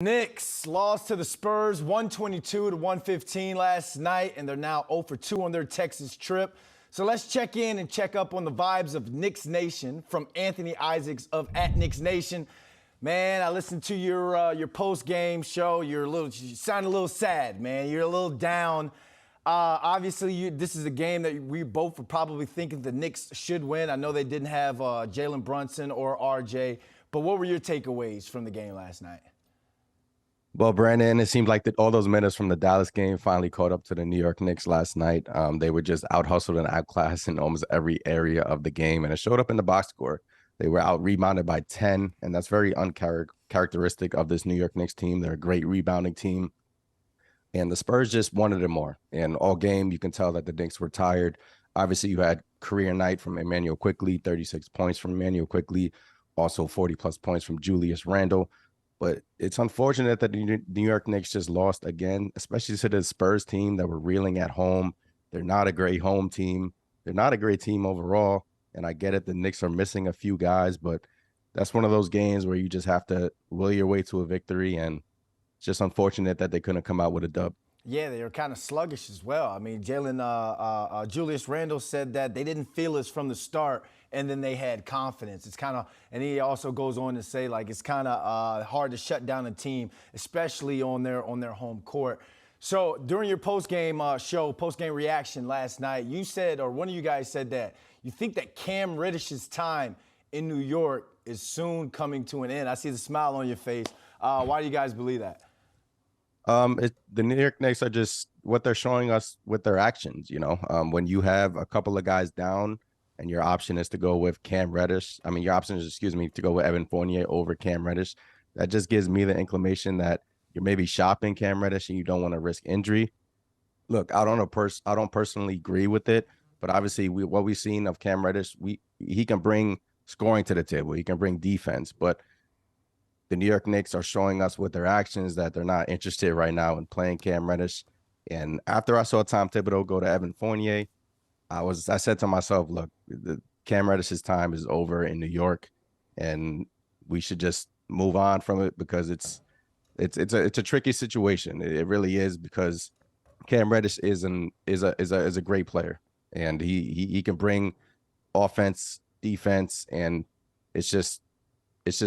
Knicks lost to the Spurs 122-115 last night, and they're now 0 for 2 on their Texas trip. So let's check in and check up on the vibes of Knicks Nation from Anthony Isaacs of Knicks Nation. Man, I listened to your post-game show. You sound a little sad, man. You're a little down. Obviously, this is a game that we both were probably thinking the Knicks should win. I know they didn't have Jalen Brunson or RJ, but what were your takeaways from the game last night? Well, Brandon, it seemed like that all those minutes from the Dallas game finally caught up to the New York Knicks last night. They were just out-hustled and outclassed in almost every area of the game, and it showed up in the box score. They were out-rebounded by 10, and that's very uncharacteristic of this New York Knicks team. They're a great rebounding team, and the Spurs just wanted it more. And all game, you can tell that the Knicks were tired. Obviously, you had career night from Emmanuel Quickley, 36 points from Emmanuel Quickley, also 40-plus points from Julius Randle. But it's unfortunate that the New York Knicks just lost again, especially to the Spurs team that were reeling at home. They're not a great home team. They're not a great team overall. And I get it, the Knicks are missing a few guys, but that's one of those games where you just have to will your way to a victory. And it's just unfortunate that they couldn't come out with a dub. Yeah, they were kind of sluggish as well. I mean, Julius Randle said that they didn't feel us from the start, and then they had confidence. It's kind of, and he also goes on to say, like, it's kind of hard to shut down a team, especially on their home court. So during your post-game post-game reaction last night, you said, or one of you guys said that you think that Cam Reddish's time in New York is soon coming to an end. I see the smile on your face. Why do you guys believe that? The New York Knicks are just what they're showing us with their actions. When you have a couple of guys down and your option is to go with Cam Reddish, your option is, to go with Evan Fournier over Cam Reddish. That just gives me the inclination that you're maybe shopping Cam Reddish and you don't want to risk injury. Look, I don't personally agree with it, but obviously what we've seen of Cam Reddish, he can bring scoring to the table. He can bring defense, but the New York Knicks are showing us with their actions that they're not interested right now in playing Cam Reddish. And after I saw Tom Thibodeau go to Evan Fournier, I said to myself, look, the Cam Reddish's time is over in New York, and we should just move on from it because it's a tricky situation. It really is, because Cam Reddish is a great player, and he can bring offense, defense, and it's just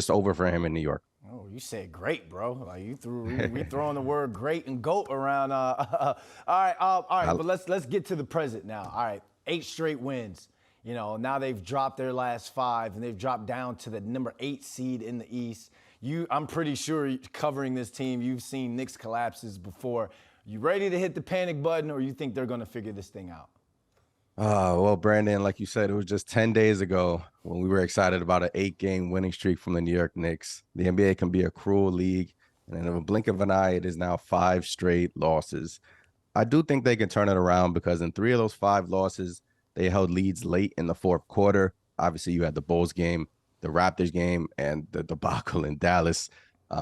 over for him in New York. Oh, you said great, bro. Like we throwing the word great and GOAT around. All right. But let's get to the present now. All right, 8 straight wins. Now they've dropped their last 5, and they've dropped down to the number 8 seed in the East. I'm pretty sure covering this team, you've seen Knicks collapses before. You ready to hit the panic button, or you think they're going to figure this thing out? Well, Brandon, like you said, it was just 10 days ago when we were excited about an 8-game winning streak from the New York Knicks. The NBA can be a cruel league, and in a blink of an eye, it is now 5 straight losses. I do think they can turn it around, because in 3 of those 5 losses, they held leads late in the fourth quarter. Obviously, you had the Bulls game, the Raptors game, and the debacle in Dallas.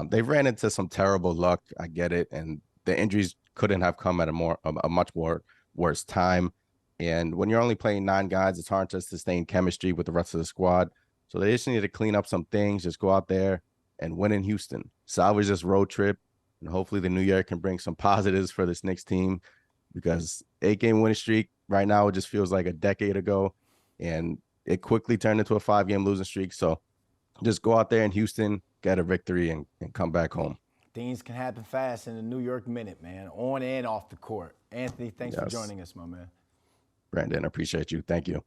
They ran into some terrible luck. I get it, and the injuries couldn't have come at a much more worse time. And when you're only playing 9 guys, it's hard to sustain chemistry with the rest of the squad. So they just need to clean up some things, just go out there and win in Houston, salvage this road trip, and hopefully the New York can bring some positives for this Knicks team, because 8-game winning streak right now, it just feels like a decade ago, and it quickly turned into a 5-game losing streak. So just go out there in Houston, get a victory, and come back home. Things can happen fast in the New York minute, man, on and off the court. Anthony, thanks for joining us, my man. Brandon, I appreciate you. Thank you.